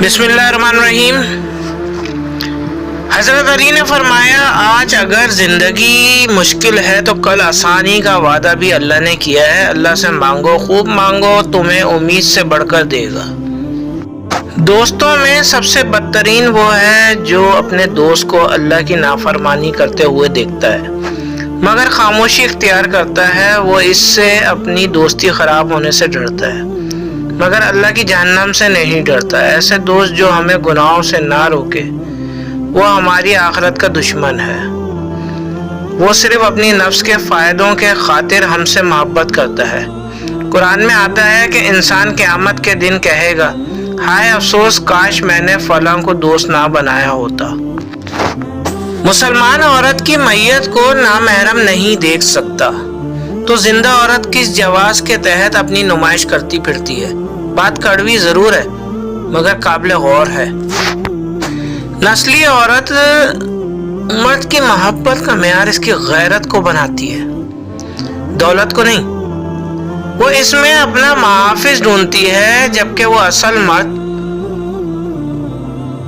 بسم اللہ الرحمن الرحیم۔ حضرت علی نے فرمایا، آج اگر زندگی مشکل ہے تو کل آسانی کا وعدہ بھی اللہ نے کیا ہے۔ اللہ سے مانگو، خوب مانگو، تمہیں امید سے بڑھ کر دے گا۔ دوستوں میں سب سے بدترین وہ ہے جو اپنے دوست کو اللہ کی نافرمانی کرتے ہوئے دیکھتا ہے مگر خاموشی اختیار کرتا ہے۔ وہ اس سے اپنی دوستی خراب ہونے سے ڈرتا ہے مگر اللہ کی جہنم سے نہیں ڈرتا۔ ایسے دوست جو ہمیں گناہوں سے نہ روکے وہ ہماری آخرت کا دشمن ہے۔ وہ صرف اپنی نفس کے فائدوں کے خاطر ہم سے محبت کرتا ہے۔ قرآن میں آتا ہے کہ انسان قیامت کے دن کہے گا، ہائے افسوس، کاش میں نے فلاں کو دوست نہ بنایا ہوتا۔ مسلمان عورت کی میت کو نامحرم نہیں دیکھ سکتا تو زندہ عورت کس جواز کے تحت اپنی نمائش کرتی پھرتی ہے؟ بات کڑوی ضرور ہے مگر قابل غور ہے۔ نسلی عورت مرد کی محبت کا معیار اس کی غیرت کو بناتی ہے، دولت کو نہیں۔ وہ اس میں اپنا محافظ ڈھونڈتی ہے جبکہ وہ اصل مرد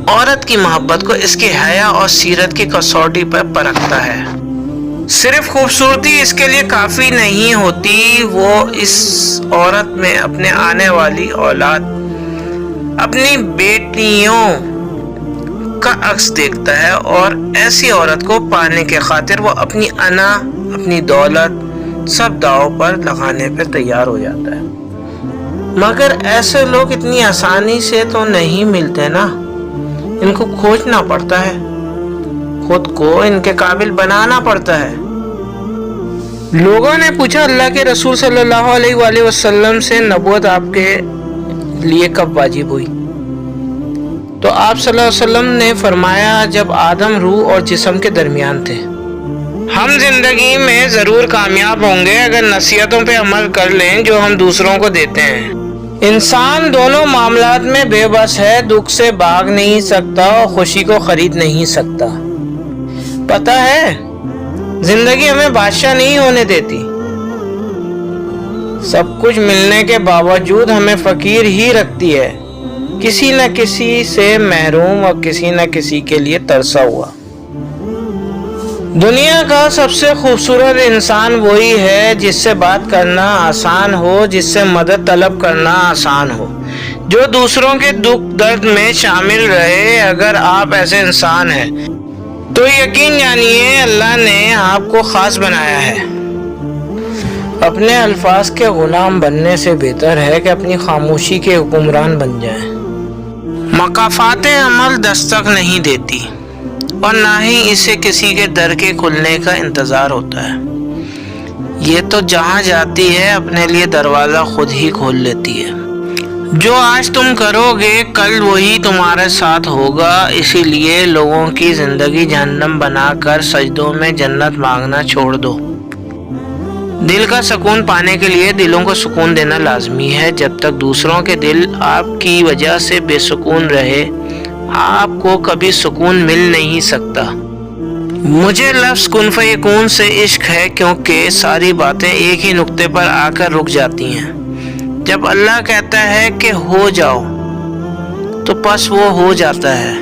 عورت کی محبت کو اس کی حیا اور سیرت کی کسوٹی پر پرکھتا ہے۔ صرف خوبصورتی اس کے لیے کافی نہیں ہوتی، وہ اس عورت میں اپنے آنے والی اولاد، اپنی بیٹیوں کا عکس دیکھتا ہے اور ایسی عورت کو پانے کے خاطر وہ اپنی انا، اپنی دولت سب داؤ پر لگانے پہ تیار ہو جاتا ہے۔ مگر ایسے لوگ اتنی آسانی سے تو نہیں ملتے نا، ان کو کھوجنا پڑتا ہے، خود کو ان کے قابل بنانا پڑتا ہے۔ لوگوں نے پوچھا، اللہ کے رسول صلی اللہ علیہ وآلہ وسلم سے نبوت آپ کے لیے کب واجب ہوئی؟ تو آپ صلی اللہ علیہ وسلم نے فرمایا، جب آدم روح اور جسم کے درمیان تھے۔ ہم زندگی میں ضرور کامیاب ہوں گے اگر نصیحتوں پہ عمل کر لیں جو ہم دوسروں کو دیتے ہیں۔ انسان دونوں معاملات میں بے بس ہے، دکھ سے بھاگ نہیں سکتا اور خوشی کو خرید نہیں سکتا۔ پتہ ہے، زندگی ہمیں بادشاہ نہیں ہونے دیتی، سب کچھ ملنے کے باوجود ہمیں فقیر ہی رکھتی ہے، کسی نہ کسی سے محروم اور کسی نہ کسی کے لیے ترسا ہوا۔ دنیا کا سب سے خوبصورت انسان وہی ہے جس سے بات کرنا آسان ہو، جس سے مدد طلب کرنا آسان ہو، جو دوسروں کے دکھ درد میں شامل رہے۔ اگر آپ ایسے انسان ہیں تو یقین جانیے اللہ نے آپ کو خاص بنایا ہے۔ اپنے الفاظ کے غلام بننے سے بہتر ہے کہ اپنی خاموشی کے حکمران بن جائیں۔ مکافات عمل دستک نہیں دیتی اور نہ ہی اسے کسی کے در کے کھلنے کا انتظار ہوتا ہے۔ یہ تو جہاں جاتی ہے اپنے لیے دروازہ خود ہی کھول لیتی ہے۔ جو آج تم کرو گے کل وہی تمہارے ساتھ ہوگا، اسی لیے لوگوں کی زندگی جہنم بنا کر سجدوں میں جنت مانگنا چھوڑ دو۔ دل کا سکون پانے کے لیے دلوں کو سکون دینا لازمی ہے۔ جب تک دوسروں کے دل آپ کی وجہ سے بے سکون رہے، آپ کو کبھی سکون مل نہیں سکتا۔ مجھے لفظ کن فیکون سے عشق ہے کیونکہ ساری باتیں ایک ہی نقطے پر آ کر رک جاتی ہیں۔ جب اللہ کہتا ہے کہ ہو جاؤ تو پس وہ ہو جاتا ہے۔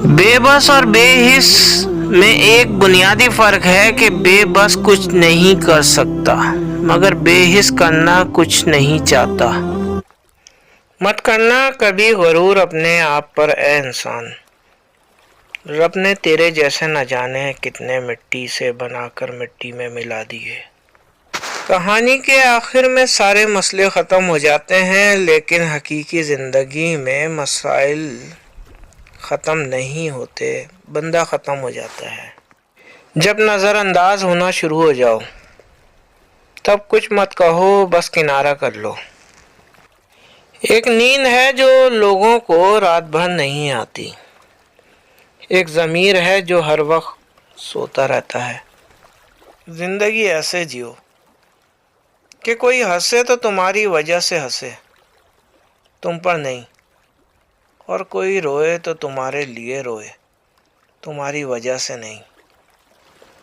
بے بس اور بے حس میں ایک بنیادی فرق ہے کہ بے بس کچھ نہیں کر سکتا مگر بے حس کرنا کچھ نہیں چاہتا۔ مت کرنا کبھی غرور اپنے آپ پر اے انسان، رب نے تیرے جیسے نہ جانے کتنے مٹی سے بنا کر مٹی میں ملا دیے۔ کہانی کے آخر میں سارے مسئلے ختم ہو جاتے ہیں لیکن حقیقی زندگی میں مسائل ختم نہیں ہوتے، بندہ ختم ہو جاتا ہے۔ جب نظر انداز ہونا شروع ہو جاؤ تب کچھ مت کہو، بس کنارہ کر لو۔ ایک نیند ہے جو لوگوں کو رات بھر نہیں آتی، ایک ضمیر ہے جو ہر وقت سوتا رہتا ہے۔ زندگی ایسے جیو کہ کوئی ہنسے تو تمہاری وجہ سے ہنسے، تم پر نہیں، اور کوئی روئے تو تمہارے لیے روئے، تمہاری وجہ سے نہیں۔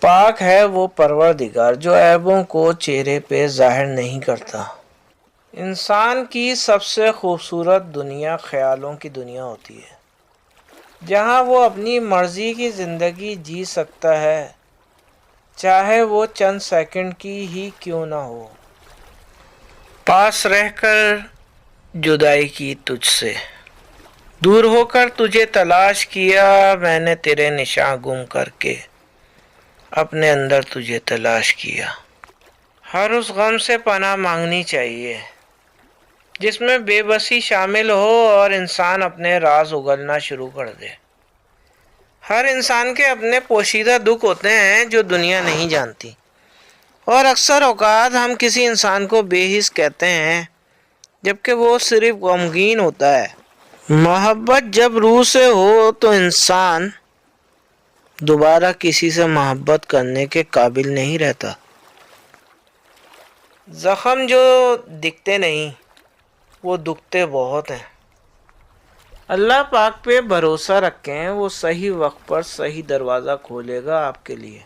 پاک ہے وہ پروردگار جو عیبوں کو چہرے پہ ظاہر نہیں کرتا۔ انسان کی سب سے خوبصورت دنیا خیالوں کی دنیا ہوتی ہے، جہاں وہ اپنی مرضی کی زندگی جی سکتا ہے، چاہے وہ چند سیکنڈ کی ہی کیوں نہ ہو۔ پاس رہ کر جدائی کی تجھ سے، دور ہو کر تجھے تلاش کیا، میں نے تیرے نشاں گم کر کے اپنے اندر تجھے تلاش کیا۔ ہر اس غم سے پناہ مانگنی چاہیے جس میں بے بسی شامل ہو اور انسان اپنے راز اگلنا شروع کر دے۔ ہر انسان کے اپنے پوشیدہ دکھ ہوتے ہیں جو دنیا نہیں جانتی، اور اکثر اوقات ہم کسی انسان کو بے حس کہتے ہیں جبکہ وہ صرف غمگین ہوتا ہے۔ محبت جب روح سے ہو تو انسان دوبارہ کسی سے محبت کرنے کے قابل نہیں رہتا۔ زخم جو دکھتے نہیں وہ دکھتے بہت ہیں۔ اللہ پاک پہ بھروسہ رکھیں، وہ صحیح وقت پر صحیح دروازہ کھولے گا آپ کے لیے۔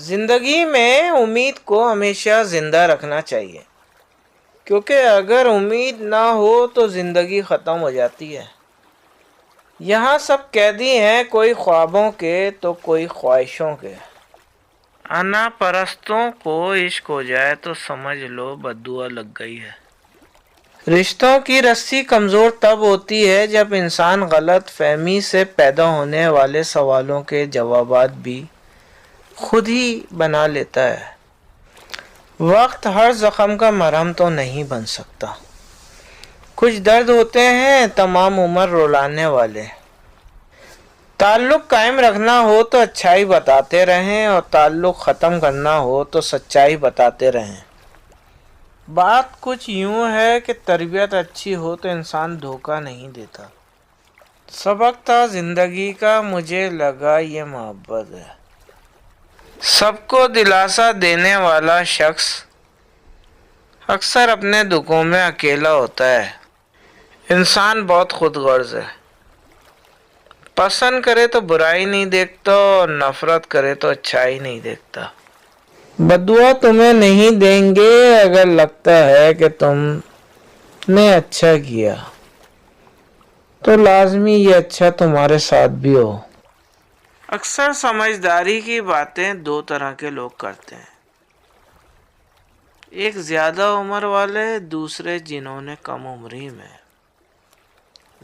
زندگی میں امید کو ہمیشہ زندہ رکھنا چاہیے، کیونکہ اگر امید نہ ہو تو زندگی ختم ہو جاتی ہے۔ یہاں سب قیدی ہیں، کوئی خوابوں کے تو کوئی خواہشوں کے۔ انا پرستوں کو عشق ہو جائے تو سمجھ لو بددعا لگ گئی ہے۔ رشتوں کی رسی کمزور تب ہوتی ہے جب انسان غلط فہمی سے پیدا ہونے والے سوالوں کے جوابات بھی خود ہی بنا لیتا ہے۔ وقت ہر زخم کا مرہم تو نہیں بن سکتا۔ کچھ درد ہوتے ہیں تمام عمر رلانے والے۔ تعلق قائم رکھنا ہو تو اچھائی بتاتے رہیں، اور تعلق ختم کرنا ہو تو سچائی بتاتے رہیں۔ بات کچھ یوں ہے کہ تربیت اچھی ہو تو انسان دھوکہ نہیں دیتا۔ سبق تھا زندگی کا، مجھے لگا یہ محبت ہے۔ سب کو دلاسا دینے والا شخص اکثر اپنے دکھوں میں اکیلا ہوتا ہے۔ انسان بہت خود غرض ہے، پسند کرے تو برائی نہیں دیکھتا اور نفرت کرے تو اچھائی نہیں دیکھتا۔ بددعا تمہیں نہیں دیں گے اگر لگتا ہے کہ تم نے اچھا کیا تو لازمی یہ اچھا تمہارے ساتھ بھی ہو۔ اکثر سمجھداری کی باتیں دو طرح کے لوگ کرتے ہیں، ایک زیادہ عمر والے، دوسرے جنہوں نے کم عمری میں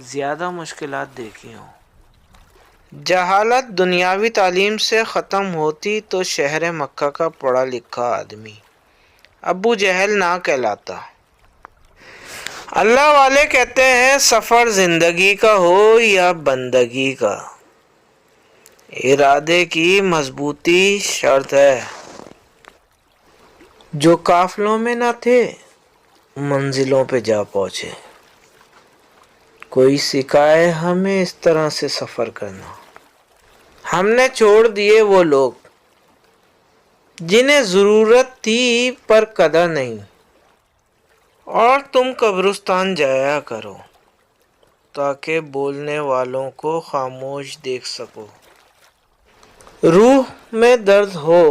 زیادہ مشکلات دیکھی ہوں۔ جہالت دنیاوی تعلیم سے ختم ہوتی تو شہر مکہ کا پڑھا لکھا آدمی ابو جہل نہ کہلاتا۔ اللہ والے کہتے ہیں سفر زندگی کا ہو یا بندگی کا، ارادے کی مضبوطی شرط ہے۔ جو قافلوں میں نہ تھے منزلوں پہ جا پہنچے۔ کوئی سکھائے ہمیں اس طرح سے سفر کرنا۔ ہم نے چھوڑ دیے وہ لوگ جنہیں ضرورت تھی پر قدر نہیں، اور تم قبرستان جایا کرو تاکہ بولنے والوں کو خاموش دیکھ سکو۔ روح میں درد ہو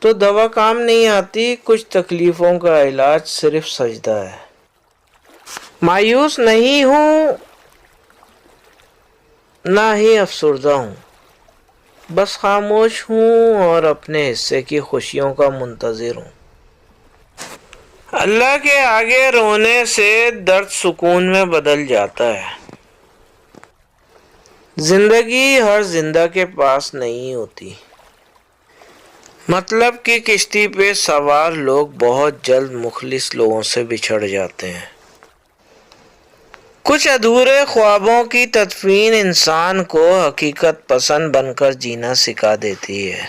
تو دوا کام نہیں آتی، کچھ تکلیفوں کا علاج صرف سجدہ ہے۔ مایوس نہیں ہوں نہ ہی افسردہ ہوں، بس خاموش ہوں اور اپنے حصے کی خوشیوں کا منتظر ہوں۔ اللہ کے آگے رونے سے درد سکون میں بدل جاتا ہے۔ زندگی ہر زندہ کے پاس نہیں ہوتی۔ مطلب کہ کشتی پہ سوار لوگ بہت جلد مخلص لوگوں سے بچھڑ جاتے ہیں۔ کچھ ادھورے خوابوں کی تدفین انسان کو حقیقت پسند بن کر جینا سکھا دیتی ہے۔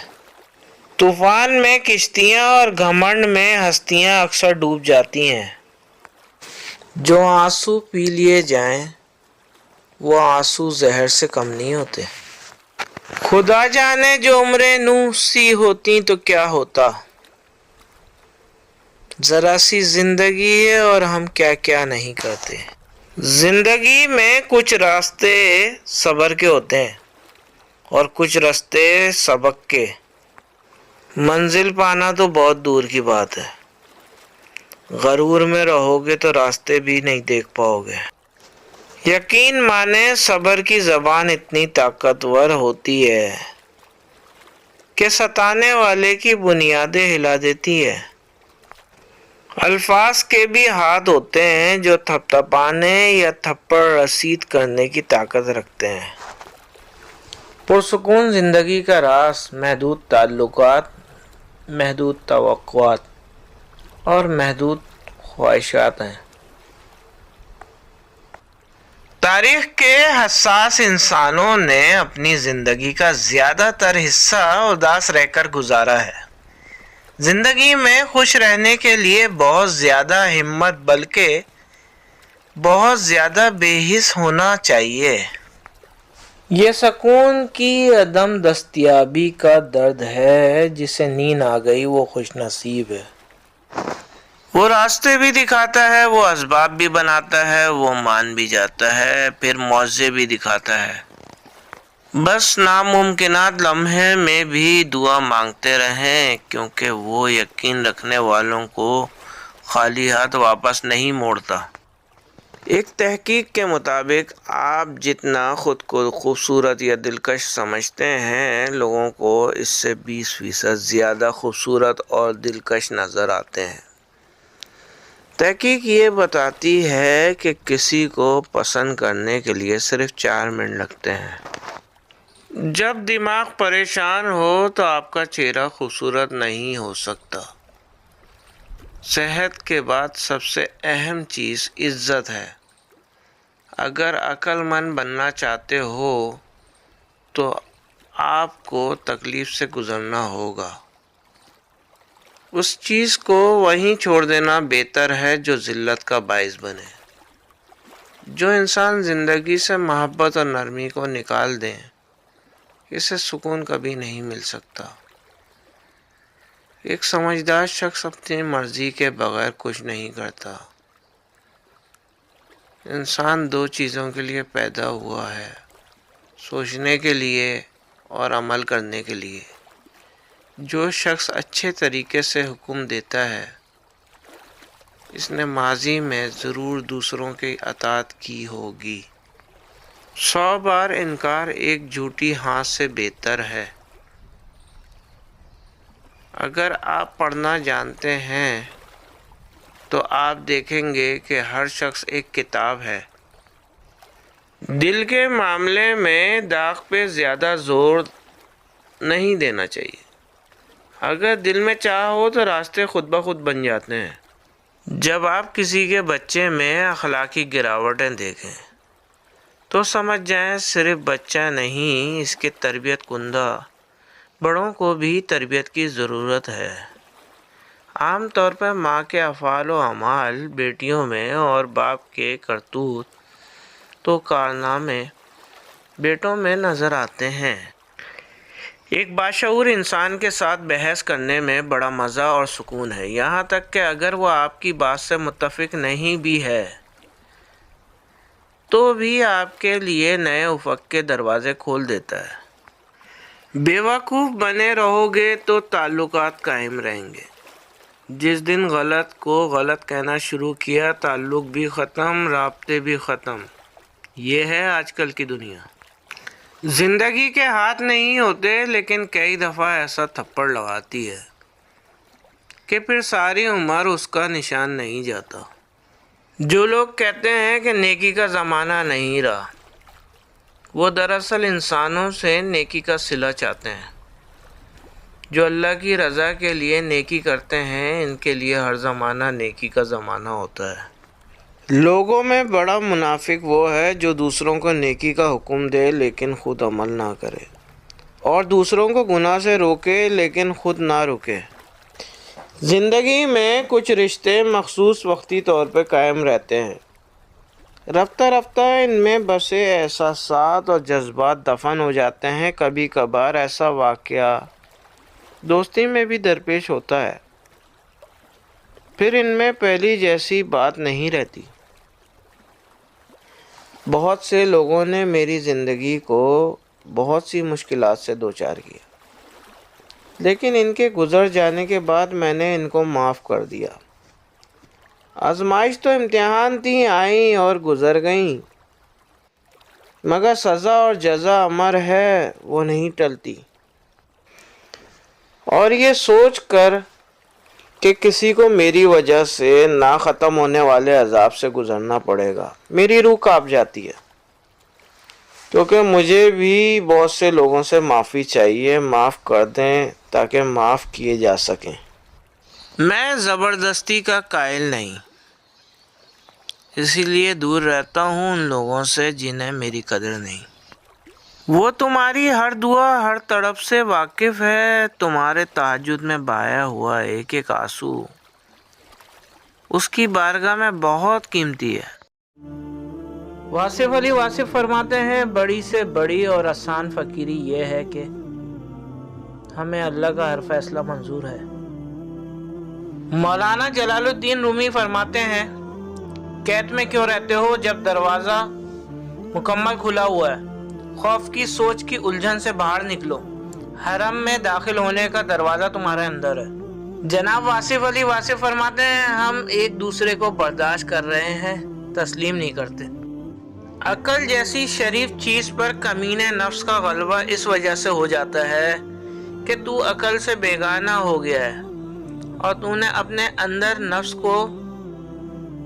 طوفان میں کشتیاں اور گھمنڈ میں ہستیاں اکثر ڈوب جاتی ہیں۔ جو آنسو پی لیے جائیں وہ آنسو زہر سے کم نہیں ہوتے۔ خدا جانے جو عمریں نوح سی ہوتی تو کیا ہوتا۔ ذرا سی زندگی ہے اور ہم کیا کیا نہیں کرتے۔ زندگی میں کچھ راستے صبر کے ہوتے ہیں اور کچھ راستے سبق کے۔ منزل پانا تو بہت دور کی بات ہے۔ غرور میں رہو گے تو راستے بھی نہیں دیکھ پاؤ گے۔ یقین مانے صبر کی زبان اتنی طاقتور ہوتی ہے کہ ستانے والے کی بنیادیں ہلا دیتی ہے۔ الفاظ کے بھی ہاتھ ہوتے ہیں جو تھپتپانے یا تھپڑ رسید کرنے کی طاقت رکھتے ہیں۔ پرسکون زندگی کا راز محدود تعلقات، محدود توقعات اور محدود خواہشات ہیں۔ تاریخ کے حساس انسانوں نے اپنی زندگی کا زیادہ تر حصہ اداس رہ کر گزارا ہے۔ زندگی میں خوش رہنے کے لیے بہت زیادہ ہمت بلکہ بہت زیادہ بے حس ہونا چاہیے۔ یہ سکون کی عدم دستیابی کا درد ہے۔ جسے نیند آ گئی وہ خوش نصیب ہے۔ وہ راستے بھی دکھاتا ہے، وہ اسباب بھی بناتا ہے، وہ مان بھی جاتا ہے، پھر معجزے بھی دکھاتا ہے۔ بس ناممکنات لمحے میں بھی دعا مانگتے رہیں، کیونکہ وہ یقین رکھنے والوں کو خالی ہاتھ واپس نہیں موڑتا۔ ایک تحقیق کے مطابق آپ جتنا خود کو خوبصورت یا دلکش سمجھتے ہیں، لوگوں کو اس سے 20% زیادہ خوبصورت اور دلکش نظر آتے ہیں۔ تحقیق یہ بتاتی ہے کہ کسی کو پسند کرنے کے لیے صرف 4 منٹ لگتے ہیں۔ جب دماغ پریشان ہو تو آپ کا چہرہ خوبصورت نہیں ہو سکتا۔ صحت کے بعد سب سے اہم چیز عزت ہے۔ اگر عقل مند بننا چاہتے ہو تو آپ کو تکلیف سے گزرنا ہوگا۔ اس چیز کو وہیں چھوڑ دینا بہتر ہے جو ذلت کا باعث بنے۔ جو انسان زندگی سے محبت اور نرمی کو نکال دے، اسے سکون کبھی نہیں مل سکتا۔ ایک سمجھدار شخص اپنی مرضی کے بغیر کچھ نہیں کرتا۔ انسان 2 چیزوں کے لیے پیدا ہوا ہے، سوچنے کے لیے اور عمل کرنے کے لیے۔ جو شخص اچھے طریقے سے حکم دیتا ہے، اس نے ماضی میں ضرور دوسروں کی اطاعت کی ہوگی۔ 100 بار انکار ایک جھوٹی ہاں سے بہتر ہے۔ اگر آپ پڑھنا جانتے ہیں تو آپ دیکھیں گے کہ ہر شخص ایک کتاب ہے۔ دل کے معاملے میں داغ پہ زیادہ زور نہیں دینا چاہیے۔ اگر دل میں چاہ ہو تو راستے خود بخود بن جاتے ہیں۔ جب آپ کسی کے بچے میں اخلاقی گراوٹیں دیکھیں تو سمجھ جائیں صرف بچہ نہیں، اس کے تربیت کنندہ بڑوں کو بھی تربیت کی ضرورت ہے۔ عام طور پر ماں کے افعال و اعمال بیٹیوں میں اور باپ کے کرتوت تو کارنامے بیٹوں میں نظر آتے ہیں۔ ایک باشعور انسان کے ساتھ بحث کرنے میں بڑا مزہ اور سکون ہے، یہاں تک کہ اگر وہ آپ کی بات سے متفق نہیں بھی ہے تو بھی آپ کے لیے نئے افق کے دروازے کھول دیتا ہے۔ بیوقوف بنے رہو گے تو تعلقات قائم رہیں گے۔ جس دن غلط کو غلط کہنا شروع کیا، تعلق بھی ختم، رابطے بھی ختم۔ یہ ہے آج کل کی دنیا۔ زندگی کے ہاتھ نہیں ہوتے، لیکن کئی دفعہ ایسا تھپڑ لگاتی ہے کہ پھر ساری عمر اس کا نشان نہیں جاتا۔ جو لوگ کہتے ہیں کہ نیکی کا زمانہ نہیں رہا، وہ دراصل انسانوں سے نیکی کا صلہ چاہتے ہیں۔ جو اللہ کی رضا کے لیے نیکی کرتے ہیں، ان کے لیے ہر زمانہ نیکی کا زمانہ ہوتا ہے۔ لوگوں میں بڑا منافق وہ ہے جو دوسروں کو نیکی کا حکم دے لیکن خود عمل نہ کرے، اور دوسروں کو گناہ سے روکے لیکن خود نہ رکے۔ زندگی میں کچھ رشتے مخصوص وقتی طور پہ قائم رہتے ہیں، رفتہ رفتہ ان میں بسے احساسات اور جذبات دفن ہو جاتے ہیں۔ کبھی کبھار ایسا واقعہ دوستی میں بھی درپیش ہوتا ہے، پھر ان میں پہلی جیسی بات نہیں رہتی۔ بہت سے لوگوں نے میری زندگی کو بہت سی مشکلات سے دوچار کیا، لیکن ان کے گزر جانے کے بعد میں نے ان کو معاف کر دیا۔ آزمائش تو امتحان تھی، آئیں اور گزر گئیں، مگر سزا اور جزا امر ہے، وہ نہیں ٹلتی۔ اور یہ سوچ کر کہ کسی کو میری وجہ سے نہ ختم ہونے والے عذاب سے گزرنا پڑے گا، میری روح کانپ جاتی ہے، کیونکہ مجھے بھی بہت سے لوگوں سے معافی چاہیے۔ معاف کر دیں تاکہ معاف کیے جا سکیں۔ میں زبردستی کا قائل نہیں، اسی لیے دور رہتا ہوں ان لوگوں سے جنہیں میری قدر نہیں۔ وہ تمہاری ہر دعا، ہر تڑپ سے واقف ہے، تمہارے تہجد میں بہایا ہوا ایک ایک آنسو اس کی بارگاہ میں بہت قیمتی ہے۔ واصف علی واصف فرماتے ہیں، بڑی سے بڑی اور آسان فقیری یہ ہے کہ ہمیں اللہ کا ہر فیصلہ منظور ہے۔ مولانا جلال الدین رومی فرماتے ہیں، قید میں کیوں رہتے ہو جب دروازہ مکمل کھلا ہوا ہے؟ خوف کی سوچ کی الجھن سے باہر نکلو، حرم میں داخل ہونے کا دروازہ تمہارے اندر ہے۔ جناب واصف علی واصف فرماتے ہیں، ہم ایک دوسرے کو برداشت کر رہے ہیں، تسلیم نہیں کرتے۔ عقل جیسی شریف چیز پر کمینے نفس کا غلبہ اس وجہ سے ہو جاتا ہے کہ تو عقل سے بیگانہ ہو گیا ہے اور تو نے اپنے اندر نفس کو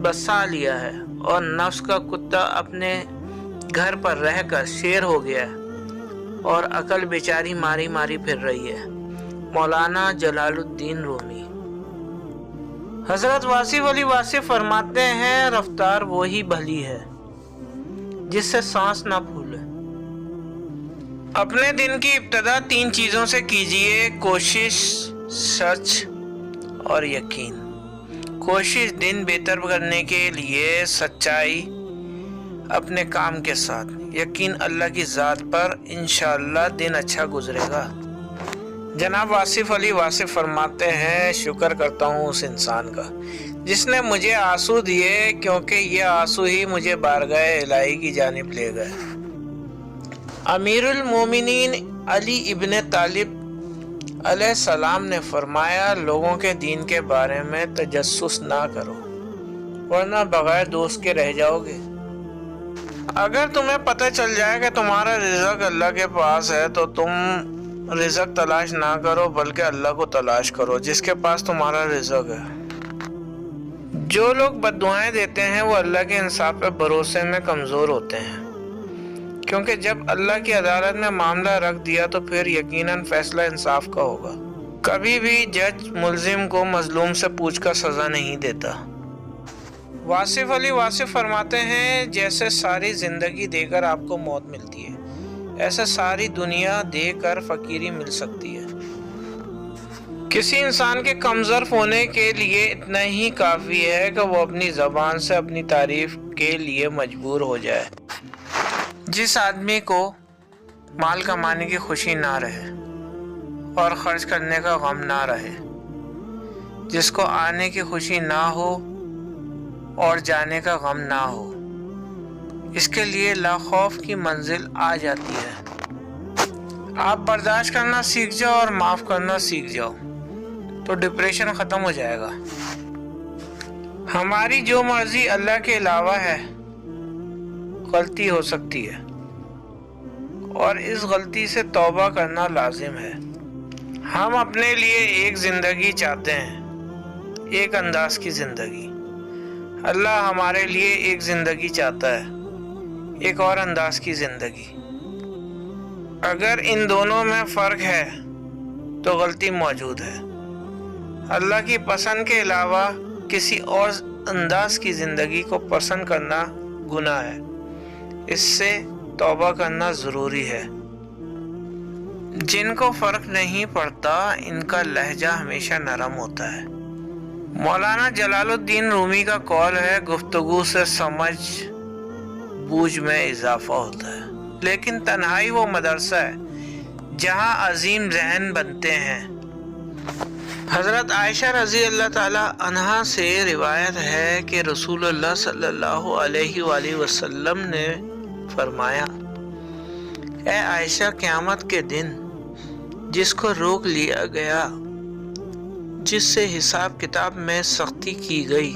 بسا لیا ہے، اور نفس کا کتا اپنے گھر پر رہ کر شیر ہو گیا ہے اور عقل بیچاری ماری ماری پھر رہی ہے۔ مولانا جلال الدین رومی۔ حضرت واصف علی واصف فرماتے ہیں، رفتار وہی بھلی ہے جس سے سانس نہ پھولے۔ اپنے دن کی ابتدا 3 چیزوں سے کیجیے، کوشش، سچ اور یقین۔ کوشش دن بہتر کرنے کے لیے، سچائی اپنے کام کے ساتھ، یقین اللہ کی ذات پر، انشاءاللہ دن اچھا گزرے گا۔ جناب واصف علی واصف فرماتے ہیں، شکر کرتا ہوں اس انسان کا جس نے مجھے آنسو دیے، کیونکہ یہ آنسو ہی مجھے بارگاہ الہی کی جانب لے گئے۔ امیر المومنین علی ابن طالب علیہ السلام نے فرمایا، لوگوں کے دین کے بارے میں تجسس نہ کرو، ورنہ بغیر دوست کے رہ جاؤ گے۔ اگر تمہیں پتہ چل جائے کہ تمہارا رزق اللہ کے پاس ہے تو تم رزق تلاش نہ کرو، بلکہ اللہ کو تلاش کرو جس کے پاس تمہارا رزق ہے۔ جو لوگ بد دعائیں دیتے ہیں وہ اللہ کے انصاف پہ بھروسے میں کمزور ہوتے ہیں، کیونکہ جب اللہ کی عدالت میں معاملہ رکھ دیا تو پھر یقیناً فیصلہ انصاف کا ہوگا۔ کبھی بھی جج ملزم کو مظلوم سے پوچھ کر سزا نہیں دیتا۔ واصف علی واصف فرماتے ہیں، جیسے ساری زندگی دے کر آپ کو موت ملتی ہے، ایسے ساری دنیا دے کر فقیری مل سکتی ہے۔ کسی انسان کے کمظرف ہونے کے لیے اتنا ہی کافی ہے کہ وہ اپنی زبان سے اپنی تعریف کے لیے مجبور ہو جائے۔ جس آدمی کو مال کمانے کی خوشی نہ رہے اور خرچ کرنے کا غم نہ رہے، جس کو آنے کی خوشی نہ ہو اور جانے کا غم نہ ہو، اس کے لیے لا خوف کی منزل آ جاتی ہے۔ آپ برداشت کرنا سیکھ جاؤ اور معاف کرنا سیکھ جاؤ تو ڈپریشن ختم ہو جائے گا۔ ہماری جو مرضی اللہ کے علاوہ ہے، غلطی ہو سکتی ہے اور اس غلطی سے توبہ کرنا لازم ہے۔ ہم اپنے لیے ایک زندگی چاہتے ہیں، ایک انداز کی زندگی۔ اللہ ہمارے لیے ایک زندگی چاہتا ہے، ایک اور انداز کی زندگی۔ اگر ان دونوں میں فرق ہے تو غلطی موجود ہے۔ اللہ کی پسند کے علاوہ کسی اور انداز کی زندگی کو پسند کرنا گناہ ہے، اس سے توبہ کرنا ضروری ہے۔ جن کو فرق نہیں پڑتا ان کا لہجہ ہمیشہ نرم ہوتا ہے۔ مولانا جلال الدین رومی کا قول ہے، گفتگو سے سمجھ بوجھ میں اضافہ ہوتا ہے، لیکن تنہائی وہ مدرسہ ہے جہاں عظیم ذہن بنتے ہیں۔ حضرت عائشہ رضی اللہ تعالی عنہا سے روایت ہے کہ رسول اللہ صلی اللہ علیہ وآلہ وسلم نے فرمایا، اے عائشہ، قیامت کے دن جس کو روک لیا گیا، جس سے حساب کتاب میں سختی کی گئی،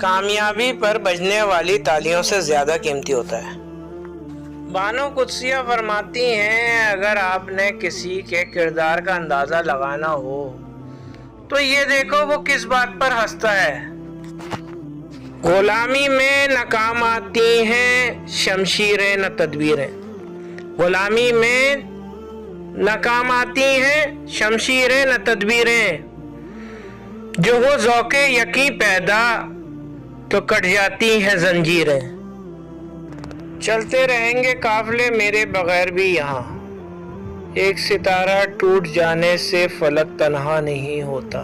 کامیابی پر بجنے والی تالیوں سے زیادہ قیمتی ہوتا ہے۔ بانو قدسیہ فرماتی ہیں اگر آپ نے کسی کے کردار کا اندازہ لگانا ہو تو یہ دیکھو وہ کس بات پر ہنستا ہے۔ غلامی میں ناکام آتی ہیں شمشیریں نہ تدبیریں، غلامی میں ناکام آتی ہیں شمشیریں نہ تدبیریں، جو ہو ذوق یقین پیدا تو کٹ جاتی ہیں زنجیریں۔ چلتے رہیں گے قافلے میرے بغیر بھی یہاں، ایک ستارہ ٹوٹ جانے سے فلک تنہا نہیں ہوتا۔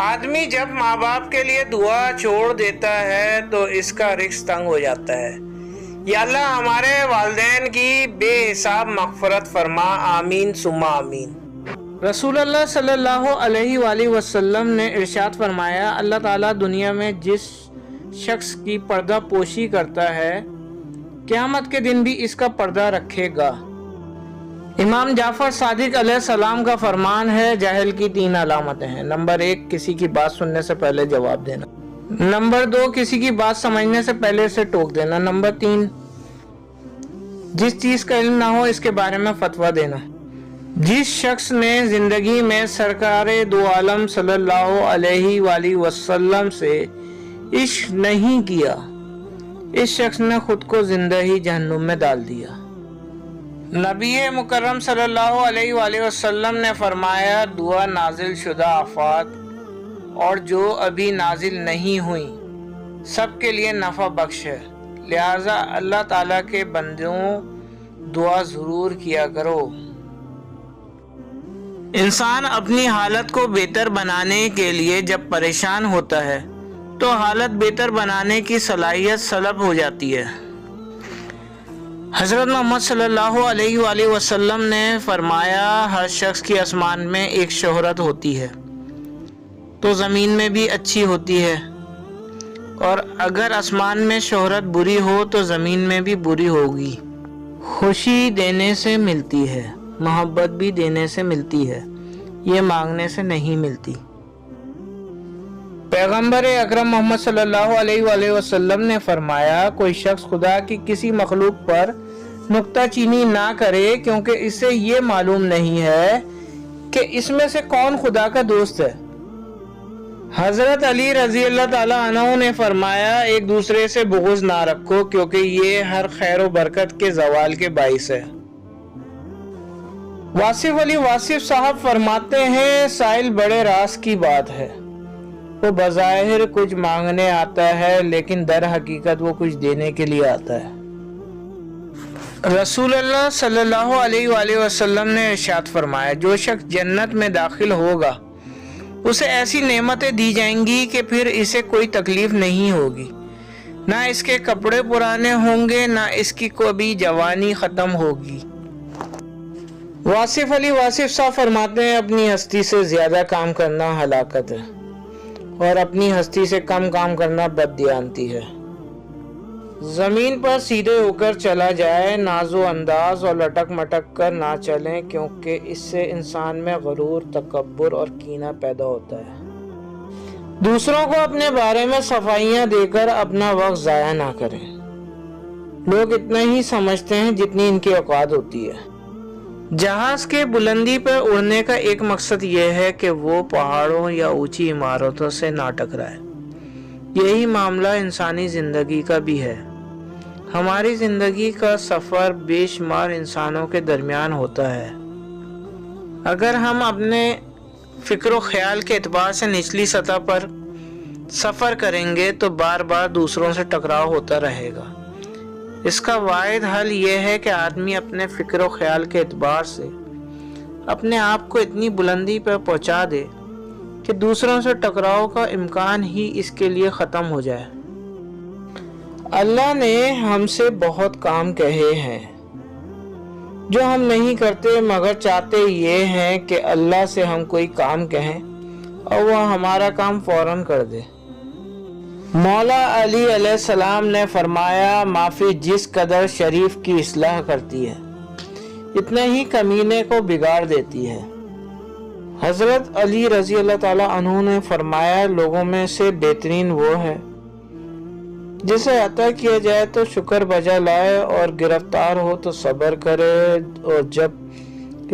آدمی جب ماں باپ کے لیے دعا چھوڑ دیتا ہے تو اس کا رزق تنگ ہو جاتا ہے۔ یا اللہ ہمارے والدین کی بے حساب مغفرت فرما، آمین ثم آمین۔ رسول اللہ صلی اللہ علیہ وآلہ وسلم نے ارشاد فرمایا اللہ تعالیٰ دنیا میں جس شخص کی پردہ پوشی کرتا ہے قیامت کے دن بھی اس کا پردہ رکھے گا۔ امام جعفر صادق علیہ السلام کا فرمان ہے جاہل کی 3 علامتیں ہیں۔ نمبر 1 کسی کی بات سننے سے پہلے جواب دینا، نمبر 2 کسی کی بات سمجھنے سے پہلے اسے ٹوک دینا، نمبر 3 جس چیز کا علم نہ ہو اس کے بارے میں فتویٰ دینا۔ جس شخص نے زندگی میں سرکار دو عالم صلی اللہ علیہ وآلہ وسلم سے عشق نہیں کیا اس شخص نے خود کو زندہ ہی جہنم میں ڈال دیا۔ نبی مکرم صلی اللہ علیہ وآلہ وسلم نے فرمایا دعا نازل شدہ آفات اور جو ابھی نازل نہیں ہوئیں سب کے لیے نفع بخش ہے، لہٰذا اللہ تعالیٰ کے بندوں دعا ضرور کیا کرو۔ انسان اپنی حالت کو بہتر بنانے کے لیے جب پریشان ہوتا ہے تو حالت بہتر بنانے کی صلاحیت سلب ہو جاتی ہے۔ حضرت محمد صلی اللہ علیہ وآلہ وسلم نے فرمایا ہر شخص کی آسمان میں ایک شہرت ہوتی ہے تو زمین میں بھی اچھی ہوتی ہے، اور اگر آسمان میں شہرت بری ہو تو زمین میں بھی بری ہوگی۔ خوشی دینے سے ملتی ہے، محبت بھی دینے سے ملتی ہے، یہ مانگنے سے نہیں ملتی۔ پیغمبر اکرم محمد صلی اللہ علیہ وآلہ وسلم نے فرمایا کوئی شخص خدا کی کسی مخلوق پر نکتہ چینی نہ کرے کیونکہ اسے یہ معلوم نہیں ہے کہ اس میں سے کون خدا کا دوست ہے۔ حضرت علی رضی اللہ تعالیٰ عنہ نے فرمایا ایک دوسرے سے بغض نہ رکھو کیونکہ یہ ہر خیر و برکت کے زوال کے باعث ہے۔ واصف علی واصف صاحب فرماتے ہیں سائل بڑے راز کی بات ہے، وہ بظاہر کچھ مانگنے آتا ہے لیکن در حقیقت وہ کچھ دینے کے لیے آتا ہے۔ رسول اللہ صلی اللہ علیہ وآلہ وسلم نے ارشاد فرمایا جو شخص جنت میں داخل ہوگا اسے ایسی نعمتیں دی جائیں گی کہ پھر اسے کوئی تکلیف نہیں ہوگی، نہ اس کے کپڑے پرانے ہوں گے نہ اس کی کبھی جوانی ختم ہوگی۔ واصف علی واصف صاحب فرماتے ہیں اپنی ہستی سے زیادہ کام کرنا ہلاکت ہے اور اپنی ہستی سے کم کام کرنا بددیانتی ہے۔ زمین پر سیدھے ہو کر چلا جائے، ناز و انداز اور لٹک مٹک کر نہ چلیں کیونکہ اس سے انسان میں غرور، تکبر اور کینہ پیدا ہوتا ہے۔ دوسروں کو اپنے بارے میں صفائیاں دے کر اپنا وقت ضائع نہ کریں۔ لوگ اتنا ہی سمجھتے ہیں جتنی ان کی اوقات ہوتی ہے۔ جہاز کے بلندی پر اڑنے کا ایک مقصد یہ ہے کہ وہ پہاڑوں یا اونچی عمارتوں سے نہ ٹکرائے۔ یہی معاملہ انسانی زندگی کا بھی ہے۔ ہماری زندگی کا سفر بے شمار انسانوں کے درمیان ہوتا ہے۔ اگر ہم اپنے فکر و خیال کے اعتبار سے نچلی سطح پر سفر کریں گے تو بار بار دوسروں سے ٹکراؤ ہوتا رہے گا۔ اس کا واحد حل یہ ہے کہ آدمی اپنے فکر و خیال کے اعتبار سے اپنے آپ کو اتنی بلندی پر پہنچا دے کہ دوسروں سے ٹکراؤ کا امکان ہی اس کے لیے ختم ہو جائے۔ اللہ نے ہم سے بہت کام کہے ہیں جو ہم نہیں کرتے مگر چاہتے یہ ہیں کہ اللہ سے ہم کوئی کام کہیں اور وہ ہمارا کام فوراً کر دے۔ مولا علی علیہ السلام نے فرمایا معافی جس قدر شریف کی اصلاح کرتی ہے اتنے ہی کمینے کو بگاڑ دیتی ہے۔ حضرت علی رضی اللہ تعالیٰ عنہ نے فرمایا لوگوں میں سے بہترین وہ ہے جسے عطا کیا جائے تو شکر بجا لائے اور گرفتار ہو تو صبر کرے اور جب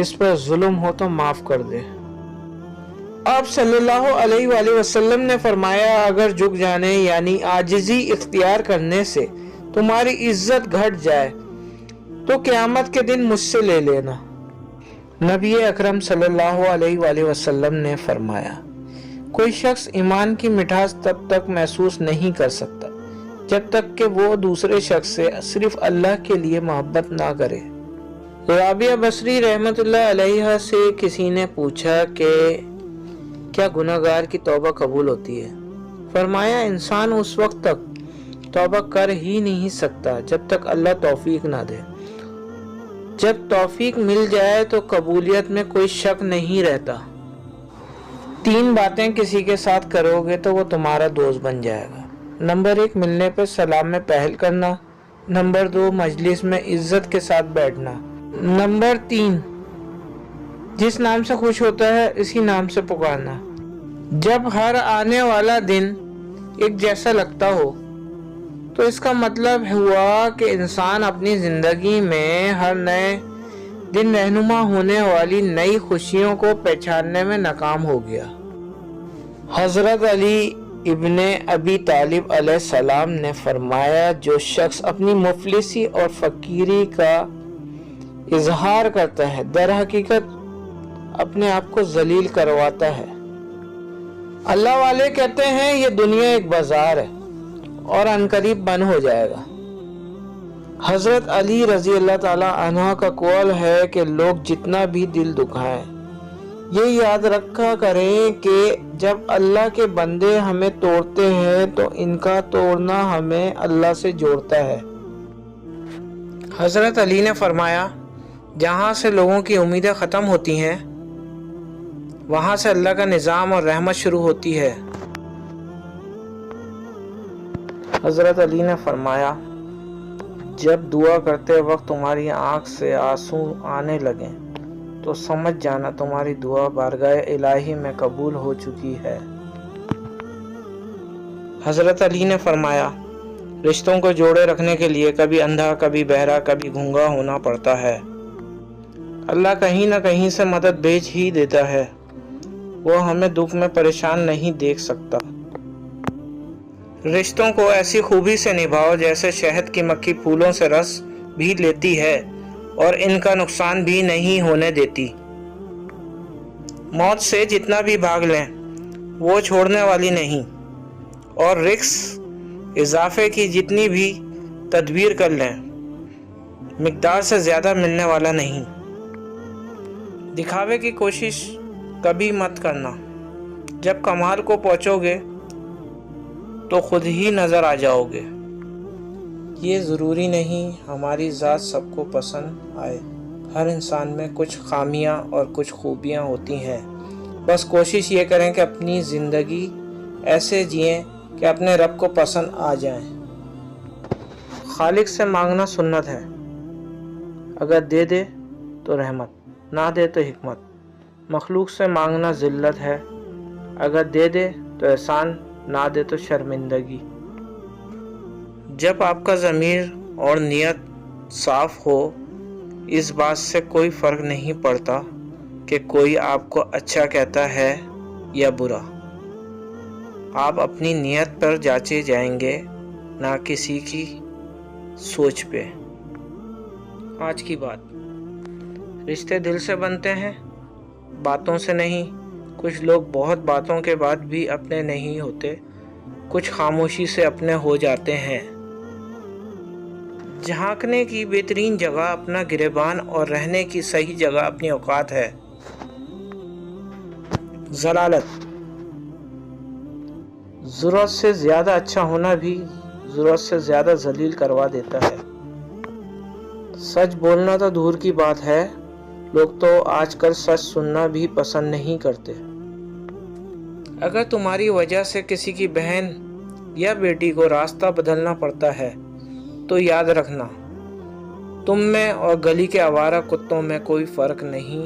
اس پر ظلم ہو تو معاف کر دے۔ آپ صلی اللہ علیہ وآلہ وسلم نے فرمایا اگر جھک جانے یعنی عاجزی اختیار کرنے سے تمہاری عزت گھٹ جائے تو قیامت کے دن مجھ سے لے لینا۔ نبی اکرم صلی اللہ علیہ وآلہ وسلم نے فرمایا کوئی شخص ایمان کی مٹھاس تب تک محسوس نہیں کر سکتا جب تک کہ وہ دوسرے شخص سے صرف اللہ کے لیے محبت نہ کرے۔ رابعہ بصری رحمت اللہ علیہ سے کسی نے پوچھا کہ کیا گناہگار کی توبہ قبول ہوتی ہے؟ فرمایا انسان اس وقت تک توبہ کر ہی نہیں سکتا جب تک اللہ توفیق نہ دے۔ جب توفیق مل جائے تو قبولیت میں کوئی شک نہیں رہتا۔ 3 باتیں کسی کے ساتھ کرو گے تو وہ تمہارا دوست بن جائے گا۔ نمبر 1 ملنے پر سلام میں پہل کرنا۔ نمبر 2 مجلس میں عزت کے ساتھ بیٹھنا۔ نمبر 3 جس نام سے خوش ہوتا ہے اسی نام سے پکارنا۔ جب ہر آنے والا دن ایک جیسا لگتا ہو تو اس کا مطلب ہوا کہ انسان اپنی زندگی میں ہر نئے دن رہنما ہونے والی نئی خوشیوں کو پہچاننے میں ناکام ہو گیا۔ حضرت علی ابن ابی طالب علیہ السلام نے فرمایا جو شخص اپنی مفلسی اور فقیری کا اظہار کرتا ہے در حقیقت اپنے آپ کو ذلیل کرواتا ہے۔ اللہ والے کہتے ہیں یہ دنیا ایک بازار ہے اور عنقریب بند ہو جائے گا۔ حضرت علی رضی اللہ تعالی عنہ کا قول ہے کہ لوگ جتنا بھی دل دکھائیں یہ یاد رکھا کریں کہ جب اللہ کے بندے ہمیں توڑتے ہیں تو ان کا توڑنا ہمیں اللہ سے جوڑتا ہے۔ حضرت علی نے فرمایا جہاں سے لوگوں کی امیدیں ختم ہوتی ہیں وہاں سے اللہ کا نظام اور رحمت شروع ہوتی ہے۔ حضرت علی نے فرمایا جب دعا کرتے وقت تمہاری آنکھ سے آنسو آنے لگیں تو سمجھ جانا تمہاری دعا بارگاہ الہی میں قبول ہو چکی ہے۔ حضرت علی نے فرمایا رشتوں کو جوڑے رکھنے کے لیے کبھی اندھا کبھی بہرا کبھی گونگا ہونا پڑتا ہے۔ اللہ کہیں نہ کہیں سے مدد بھیج ہی دیتا ہے، وہ ہمیں دکھ میں پریشان نہیں دیکھ سکتا۔ رشتوں کو ایسی خوبی سے نبھاؤ جیسے شہد کی مکھی پھولوں سے رس بھی لیتی ہے اور ان کا نقصان بھی نہیں ہونے دیتی۔ موت سے جتنا بھی بھاگ لیں وہ چھوڑنے والی نہیں، اور رزق اضافے کی جتنی بھی تدبیر کر لیں مقدار سے زیادہ ملنے والا نہیں۔ دکھاوے کی کوشش کبھی مت کرنا، جب کمال کو پہنچو گے تو خود ہی نظر آ جاؤ گے۔ یہ ضروری نہیں ہماری ذات سب کو پسند آئے، ہر انسان میں کچھ خامیاں اور کچھ خوبیاں ہوتی ہیں، بس کوشش یہ کریں کہ اپنی زندگی ایسے جئیں کہ اپنے رب کو پسند آ جائیں۔ خالق سے مانگنا سنت ہے، اگر دے دے تو رحمت، نہ دے تو حکمت۔ مخلوق سے مانگنا ذلت ہے، اگر دے دے تو احسان، نہ دے تو شرمندگی۔ جب آپ کا ضمیر اور نیت صاف ہو اس بات سے کوئی فرق نہیں پڑتا کہ کوئی آپ کو اچھا کہتا ہے یا برا، آپ اپنی نیت پر جانچے جائیں گے نہ کسی کی سوچ پہ۔ آج کی بات، رشتے دل سے بنتے ہیں باتوں سے نہیں۔ کچھ لوگ بہت باتوں کے بعد بھی اپنے نہیں ہوتے، کچھ خاموشی سے اپنے ہو جاتے ہیں۔ جھانکنے کی بہترین جگہ اپنا گریبان اور رہنے کی صحیح جگہ اپنی اوقات ہے۔ ضلالت، ضرورت سے زیادہ اچھا ہونا بھی ضرورت سے زیادہ ذلیل کروا دیتا ہے۔ سچ بولنا تو دور کی بات ہے، لوگ تو آج کل سچ سننا بھی پسند نہیں کرتے۔ اگر تمہاری وجہ سے کسی کی بہن یا بیٹی کو راستہ بدلنا پڑتا ہے تو یاد رکھنا تم میں اور گلی کے آوارہ کتوں میں کوئی فرق نہیں۔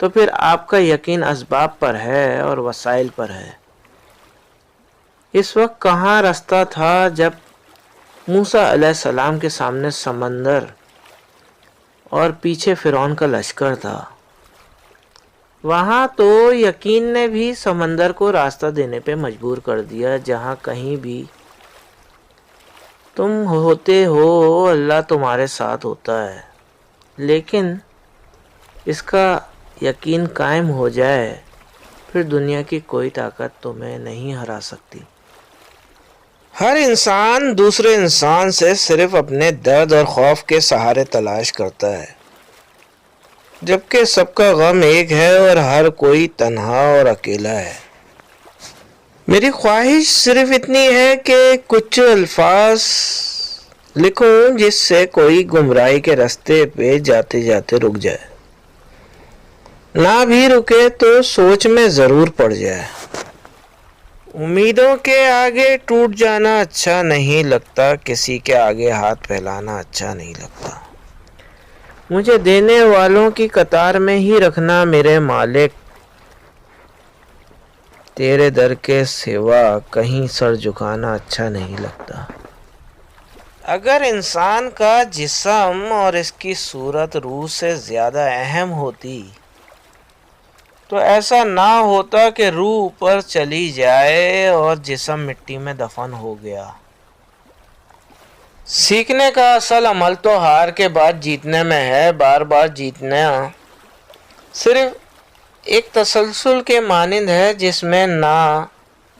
تو پھر آپ کا یقین اسباب پر ہے اور وسائل پر ہے۔ اس وقت کہاں راستہ تھا جب موسیٰ علیہ السلام کے سامنے سمندر اور پیچھے فرعون کا لشکر تھا؟ وہاں تو یقین نے بھی سمندر کو راستہ دینے پہ مجبور کر دیا۔ جہاں کہیں بھی تم ہوتے ہو اللہ تمہارے ساتھ ہوتا ہے، لیکن اس کا یقین قائم ہو جائے پھر دنیا کی کوئی طاقت تمہیں نہیں ہرا سکتی۔ ہر انسان دوسرے انسان سے صرف اپنے درد اور خوف کے سہارے تلاش کرتا ہے، جبکہ سب کا غم ایک ہے اور ہر کوئی تنہا اور اکیلا ہے۔ میری خواہش صرف اتنی ہے کہ کچھ الفاظ لکھوں جس سے کوئی گمراہی کے راستے پہ جاتے جاتے رک جائے، نہ بھی رکے تو سوچ میں ضرور پڑ جائے۔ امیدوں کے آگے ٹوٹ جانا اچھا نہیں لگتا، کسی کے آگے ہاتھ پھیلانا اچھا نہیں لگتا۔ مجھے دینے والوں کی قطار میں ہی رکھنا میرے مالک، تیرے در کے سوا کہیں سر جھکانا اچھا نہیں لگتا۔ اگر انسان کا جسم اور اس کی صورت روح سے زیادہ اہم ہوتی تو ایسا نہ ہوتا کہ روح اوپر چلی جائے اور جسم مٹی میں دفن ہو گیا۔ سیکھنے کا اصل عمل تو ہار کے بعد جیتنے میں ہے۔ بار بار جیتنا صرف ایک تسلسل کے مانند ہے جس میں نہ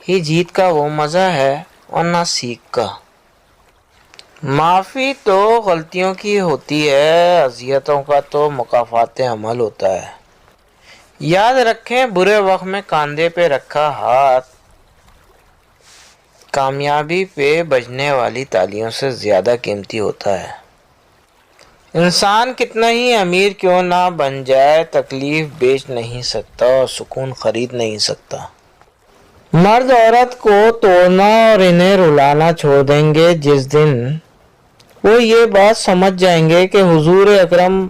ہی جیت کا وہ مزہ ہے اور نہ سیکھ کا۔ معافی تو غلطیوں کی ہوتی ہے، اذیتوں کا تو مکافات عمل ہوتا ہے۔ یاد رکھیں، برے وقت میں کاندھے پہ رکھا ہاتھ کامیابی پہ بجنے والی تالیوں سے زیادہ قیمتی ہوتا ہے۔ انسان کتنا ہی امیر کیوں نہ بن جائے، تکلیف بیچ نہیں سکتا اور سکون خرید نہیں سکتا۔ مرد عورت کو توڑنا اور انہیں رلانا چھوڑ دیں گے جس دن وہ یہ بات سمجھ جائیں گے کہ حضور اکرم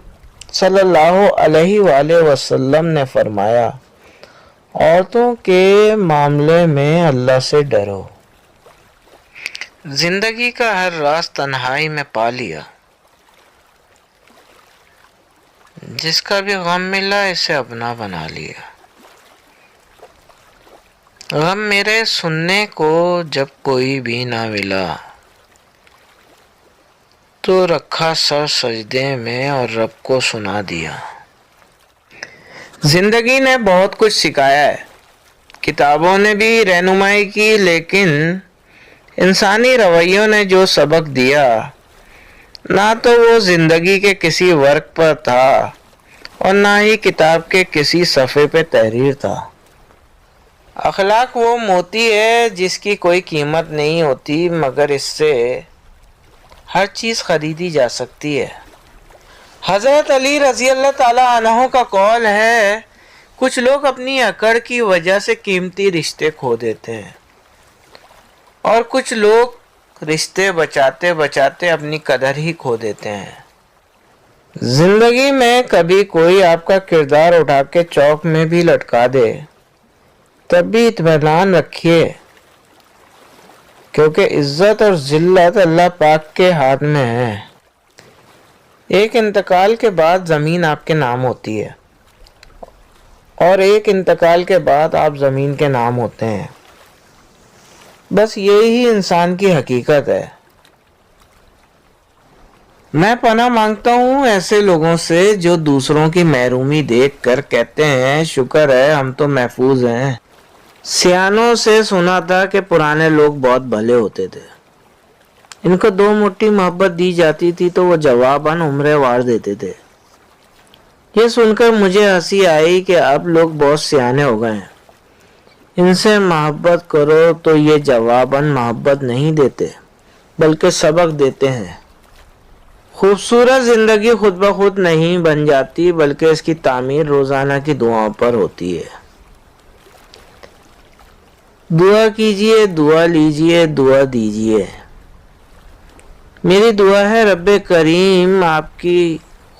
صلی اللہ علیہ وآلہ وسلم نے فرمایا، عورتوں کے معاملے میں اللہ سے ڈرو۔ زندگی کا ہر راز تنہائی میں پا لیا، جس کا بھی غم ملا اسے اپنا بنا لیا۔ غم میرے سننے کو جب کوئی بھی نہ ملا تو رکھا سر سجدے میں اور رب کو سنا دیا۔ زندگی نے بہت کچھ سکھایا ہے، کتابوں نے بھی رہنمائی کی، لیکن انسانی رویوں نے جو سبق دیا نہ تو وہ زندگی کے کسی ورق پر تھا اور نہ ہی کتاب کے کسی صفحے پہ تحریر تھا۔ اخلاق وہ موتی ہے جس کی کوئی قیمت نہیں ہوتی، مگر اس سے ہر چیز خریدی جا سکتی ہے۔ حضرت علی رضی اللہ تعالیٰ عنہ کا قول ہے، کچھ لوگ اپنی اکڑ کی وجہ سے قیمتی رشتے کھو دیتے ہیں اور کچھ لوگ رشتے بچاتے بچاتے اپنی قدر ہی کھو دیتے ہیں۔ زندگی میں کبھی کوئی آپ کا کردار اٹھا کے چوک میں بھی لٹکا دے تب بھی اطمینان رکھیے، کیونکہ عزت اور ذلت اللہ پاک کے ہاتھ میں ہے۔ ایک انتقال کے بعد زمین آپ کے نام ہوتی ہے اور ایک انتقال کے بعد آپ زمین کے نام ہوتے ہیں۔ بس یہی انسان کی حقیقت ہے۔ میں پناہ مانگتا ہوں ایسے لوگوں سے جو دوسروں کی محرومی دیکھ کر کہتے ہیں شکر ہے ہم تو محفوظ ہیں۔ سیانوں سے سنا تھا کہ پرانے لوگ بہت بھلے ہوتے تھے، ان کو 2 مٹھی محبت دی جاتی تھی تو وہ جواباً عمریں وار دیتے تھے۔ یہ سن کر مجھے ہنسی آئی کہ اب لوگ بہت سیانے ہو گئے ہیں، ان سے محبت کرو تو یہ جواباً محبت نہیں دیتے بلکہ سبق دیتے ہیں۔ خوبصورت زندگی خود بخود نہیں بن جاتی بلکہ اس کی تعمیر روزانہ کی دعاؤں پر ہوتی ہے۔ دعا کیجئے، دعا لیجئے، دعا دیجئے۔ میری دعا ہے رب کریم آپ کی